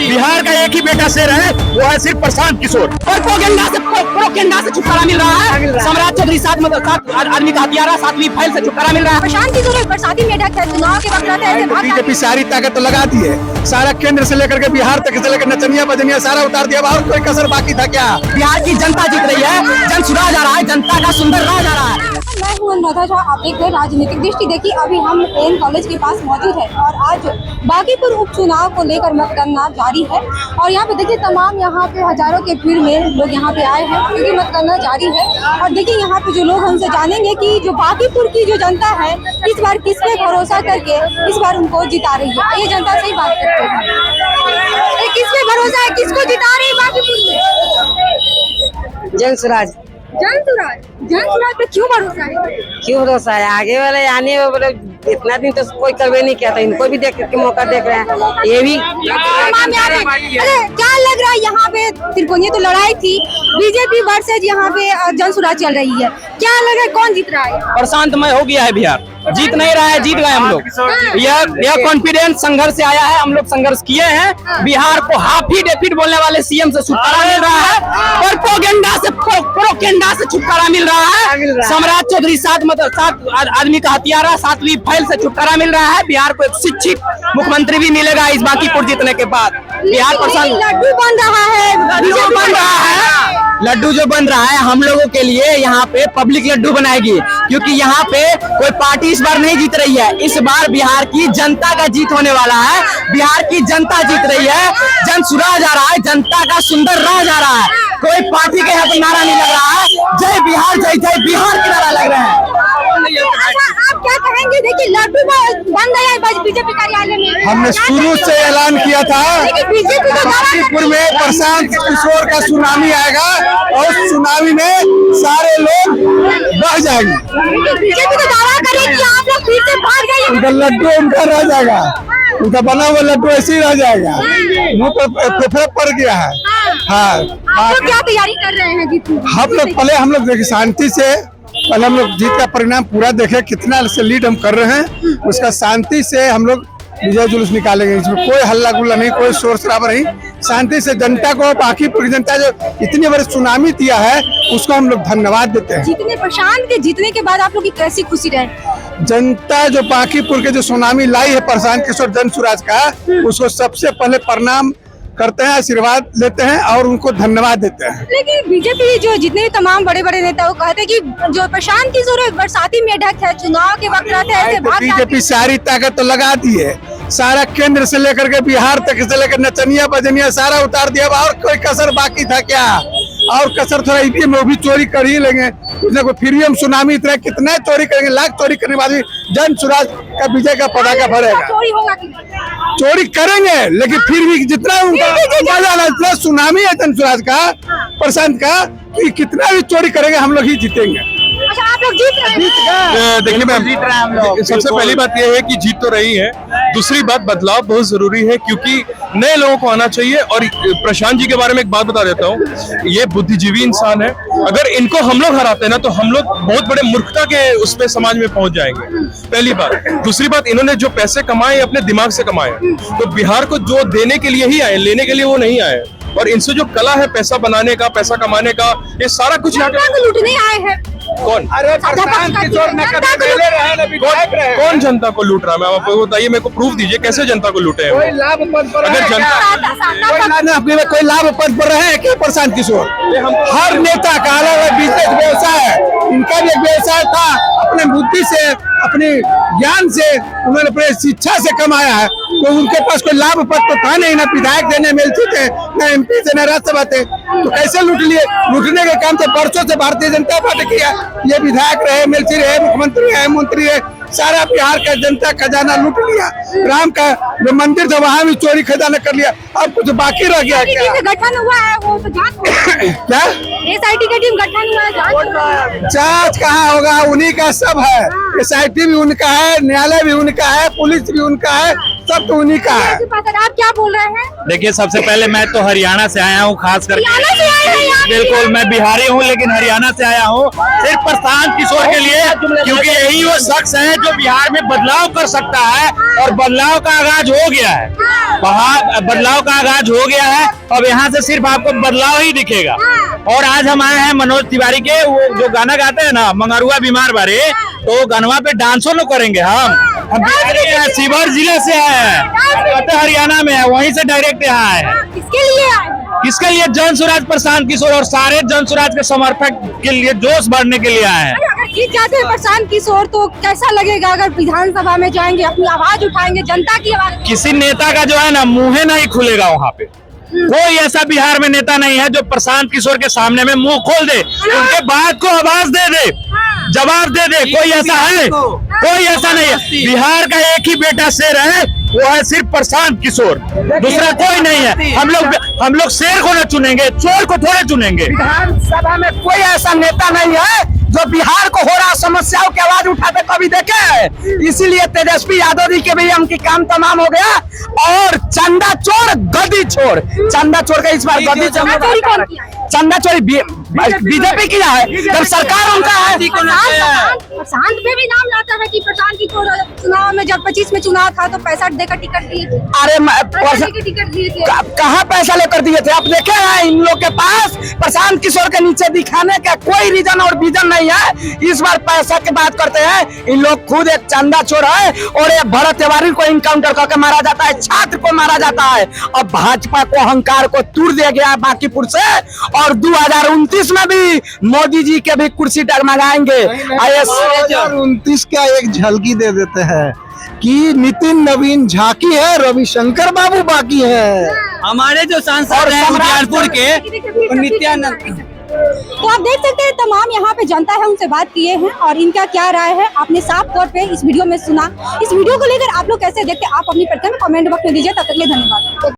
बिहार का एक ही बेटा शेर है, वो है सिर्फ प्रशांत किशोर। और प्रोपेगेंडा से छुटकारा मिल रहा है। सम्राट चौधरी सात आदमी का हथियारा 7वीं फाइल से छुटकारा मिल रहा है। प्रशांत किशोर एक बरसाती मेढक है, चुनाव के वक्त रहते हैं। बीजेपी सारी ताकत तो लगा दी है, सारा केंद्र से लेकर के बिहार तक से लेकर नचनिया बजनिया सारा उतार दिया, और कोई कसर बाकी था क्या? बिहार की जनता जीत रही है, जन सुराज आ रहा है, जनता का सुंदर राज आ रहा है। मैं हूँ अनुराधा झा, आप देख रहे हैं राजनीतिक दृष्टि। देखिए अभी हम एन कॉलेज के पास मौजूद है और आज बागीपुर उपचुनाव को लेकर मतगणना जारी है। और यहाँ पे देखिए तमाम यहाँ पे हजारों के भीड़ में लोग यहाँ पे आए हैं क्योंकि मतगणना जारी है। और देखिए यहाँ पे जो लोग हमसे जानेंगे कि जो बागीपुर की जो जनता है इस बार किस पे भरोसा करके इस बार उनको जिता रही है। ये जनता से ही बात करते हैं, किस पे भरोसा है, किसको जिता रही है बागीपुर में? जन सुराज पे क्यों भरोसा है? क्यों भरोसा है? आगे वाले आने वाले इतना दिन तो कोई करवे नहीं किया था, इनको भी देख के मौका देख रहे हैं। ये भी अरे क्या लग रहा है यहाँ पे त्रिकोणीय तो लड़ाई थी, बीजेपी वर्सेज यहाँ पे जन सुराज चल रही है, क्या लग रहा है कौन जीत रहा है? प्रशांतमय हो गया है बिहार, जीत नहीं रहा है, जीत गए हम लोग। यह कॉन्फिडेंस संघर्ष से आया है, हम लोग संघर्ष किए हैं। बिहार को हाफ ही डेफिट बोलने वाले सीएम से छुटकारा मिल रहा है और प्रोपेगेंडा से छुटकारा मिल रहा है। सम्राट चौधरी सात आदमी का हथियारा 7वीं फाइल से छुटकारा मिल रहा है। बिहार को एक शिक्षित मुख्यमंत्री भी मिलेगा इस बागीपुर जीतने के बाद। बिहार प्रशांत लड्डू बन रहा है, लड्डू बन रहा है, लड्डू जो बन रहा है हम लोगों के लिए यहाँ पे पब्लिक लड्डू बनाएगी, क्योंकि यहाँ पे कोई पार्टी इस बार नहीं जीत रही है। इस बार बिहार की जनता का जीत होने वाला है, बिहार की जनता जीत रही है, जन सुराज आ रहा है, जनता का सुंदर राज आ रहा है। कोई पार्टी के यहाँ पे नारा नहीं लग रहा है, जय बिहार जय बिहार के नारा लग रहे हैं। आप क्या कहेंगे? देखिए लड्डू बन गया है बीजेपी कार्यालय में। हमने शुरू से ऐलान किया था बीजेपी तो बागीपुर में प्रशांत किशोर का सुनामी आएगा और सुनामी में सारे लोग बह जाएंगे। बीजेपी तो दावा करे कि आप लोग फिर से भाग गए। उनका लड्डू उनका रह जाएगा, उनका बना हुआ लड्डू ऐसे ही रह जाएगा, मुंह पर फेफड़े पड़ गया है। हाँ, आप लोग क्या तैयारी कर रहे हैं जीतने की? हम लोग देखिए शांति से पहले हम लोग जीत का परिणाम पूरा देखे, कितना से लीड हम कर रहे हैं, उसका शांति से हम लोग विजय जुलूस निकालेंगे। इसमें कोई हल्ला गुल्ला नहीं, कोई शोर शराबा नहीं, शांति से जनता को, बाकी पूरी जनता जो इतनी बड़ी सुनामी दिया है उसको हम लोग धन्यवाद देते हैं। जीतने प्रशांत के जीतने के बाद आप लोग की कैसी खुशी रहे? जनता जो बागीपुर के जो सुनामी लाई है प्रशांत किशोर जन सुराज का, उसको सबसे पहले प्रणाम करते हैं, आशीर्वाद लेते हैं और उनको धन्यवाद देते हैं। लेकिन बीजेपी जो जितने भी तमाम बड़े बड़े नेता वो कहते हैं कि जो प्रशांत किशोर एक बरसाती मेढक है, चुनाव के वक्त रहते हैं। बीजेपी सारी ताकत तो लगा दी है, सारा केंद्र से लेकर के बिहार तक से लेकर नचनिया बजनिया सारा उतार दिया, और कोई कसर बाकी था क्या? और कसर थोड़ा ईवीएम में भी चोरी कर ही लेंगे, उसने कोई फिर भी हम सुनामी इतना कितना चोरी करेंगे, लाख चोरी करने बाद भी जन सुराज का विजय का पताका फहरेगा। चोरी होगा कि चोरी करेंगे लेकिन फिर भी जितना उनका इतना सुनामी है जन सुराज का, प्रशांत का, कि कितना भी चोरी करेंगे हम लोग ही जीतेंगे। अच्छा आप लोग जीत रहे हैं? देखिए मैम, सबसे पहली बात यह है कि जीत तो रही है, दूसरी बात बदलाव बहुत जरूरी है क्योंकि नए लोगों को आना चाहिए। और प्रशांत जी के बारे में एक बात बता देता हूँ, ये बुद्धिजीवी इंसान है, अगर इनको हम लोग हराते हैं ना तो हम लोग बहुत बड़े मूर्खता के उस पे समाज में पहुंच जाएंगे, पहली बात। दूसरी बात, इन्होंने जो पैसे कमाए अपने दिमाग से कमाए, तो बिहार को जो देने के लिए ही आए, लेने के लिए वो नहीं आए। और इनसे जो कला है पैसा बनाने का, पैसा कमाने का, ये सारा कुछ यहाँ लूटने आए हैं। कौन? अरे प्रशांत किशोर ने कौन जनता को लूट रहा है? मैं आपको बताइए, मेरे को प्रूफ दीजिए कैसे जनता को लूटे हैं। कोई लाभ पद पर अगर कोई लाभ पद पर रहे हैं क्या प्रशांत किशोर? हर नेता का अलग अलग बिजनेस व्यवसाय है, इनका भी एक व्यवसाय था, अपने बुद्धि से, अपने ज्ञान से, उन्होंने अपने शिक्षा से कमाया है, तो उनके पास कोई लाभ पद तो था नहीं, ना विधायक देने मिलते थे, ना एमपी थे, ना राज्यसभा थे, तो कैसे लूट लिए? लूटने के काम तो वर्षों से भारतीय जनता पार्टी किया, ये विधायक रहे, एमएलसी रहे, मुख्यमंत्री है, मंत्री है, सारा बिहार का जनता खजाना लूट लिया। राम का जो मंदिर था वहाँ भी चोरी खजाना कर लिया, अब कुछ बाकी रह गया क्या? गठन हुआ है वो तो क्या एसआईटी का टीम गठन हुआ है, जांच कहाँ होगा? उन्हीं का सब है, एसआईटी भी उनका है, न्यायालय भी उनका है, पुलिस भी उनका है, सब तो उन्हीं का है। आप क्या बोल रहे हैं? देखिए सबसे पहले मैं तो हरियाणा से आया हूँ, खास करके बिल्कुल, मैं बिहारी हूँ लेकिन हरियाणा से आया हूँ सिर्फ प्रशांत किशोर के लिए, क्योंकि यही वो शख्स है जो बिहार में बदलाव कर सकता है और बदलाव का आगाज हो गया है। बदलाव का आगाज हो गया है, अब यहाँ से सिर्फ आपको बदलाव ही दिखेगा। और आज हम आए हैं मनोज तिवारी के, वो जो गाना गाते हैं ना, मंगरुआ बीमार बारे, तो गनवा पे डांसो लोग करेंगे। हम बिहारी हैं, शिवहर जिले से आए हैं, हरियाणा में है, वहीं से डायरेक्ट यहाँ आए हैं। किसके लिए? जन स्वराज प्रशांत किशोर और सारे जन स्वराज के समर्थक के लिए, जोश बढ़ने के लिए आए हैं। अगर जीत जाते हैं प्रशांत किशोर तो कैसा लगेगा अगर विधानसभा में जाएंगे, अपनी आवाज उठाएंगे, जनता की आवाज? किसी नेता का जो है ना मुंह नहीं खुलेगा वहाँ पे। कोई ऐसा बिहार में नेता नहीं है जो प्रशांत किशोर के सामने में मुंह खोल दे, उनके बात को आवाज दे दे, जवाब दे दे। कोई ऐसा है? कोई ऐसा नहीं है। बिहार का एक ही बेटा शेर है, वो है सिर्फ प्रशांत किशोर, दूसरा कोई नहीं है। हम लोग शेर को न चुनेंगे, चोर को थोड़े चुनेंगे। विधानसभा में कोई ऐसा नेता नहीं है जो बिहार को हो रहा समस्याओं की आवाज उठाते कभी देखे है। इसीलिए तेजस्वी यादव जी के भी उनकी काम तमाम हो गया। और चंदा चोर गद्दी छोड़, चंदा चोर का इस बार गद्दी चंदा चोरी बीजेपी किया है, जब सरकार उनका है। प्रशांत में भी नाम लाता है कि प्रशांत की चुनाव में जब 25 में चुनाव था तो 65 देकर टिकट दिए थे। अरे टिकट दिए थे, कहाँ पैसा लेकर दिए थे? आप देखे हैं इन लोग के पास प्रशांत किशोर के नीचे दिखाने का कोई रीजन और विजन नहीं है। इस बार पैसा की बात करते हैं। इन लोग खुद एक चंदा चोर है और एक भरत तिवारी को इनकाउंटर करके मारा जाता है, छात्र को मारा जाता है। अब भाजपा को अहंकार को तूर दिया गया बांकीपुर से, और 2029 में भी मोदी जी के भी कुर्सी डगमगाएंगे। 2029 का एक झलकी दे देते हैं कि नितिन नवीन झाकी है, रविशंकर बाबू बाकी है। हमारे जो सांसद हैं उजियारपुर के, नित्यानंद। तो आप देख सकते हैं तमाम यहाँ पे जनता है, उनसे बात किए हैं और इनका क्या राय है आपने साफ तौर पे इस वीडियो में सुना। इस वीडियो को लेकर आप लोग कैसे देखते हैं आप अपनी प्रतिक्रिया कमेंट बॉक्स में दीजिए। तब तक के लिए धन्यवाद।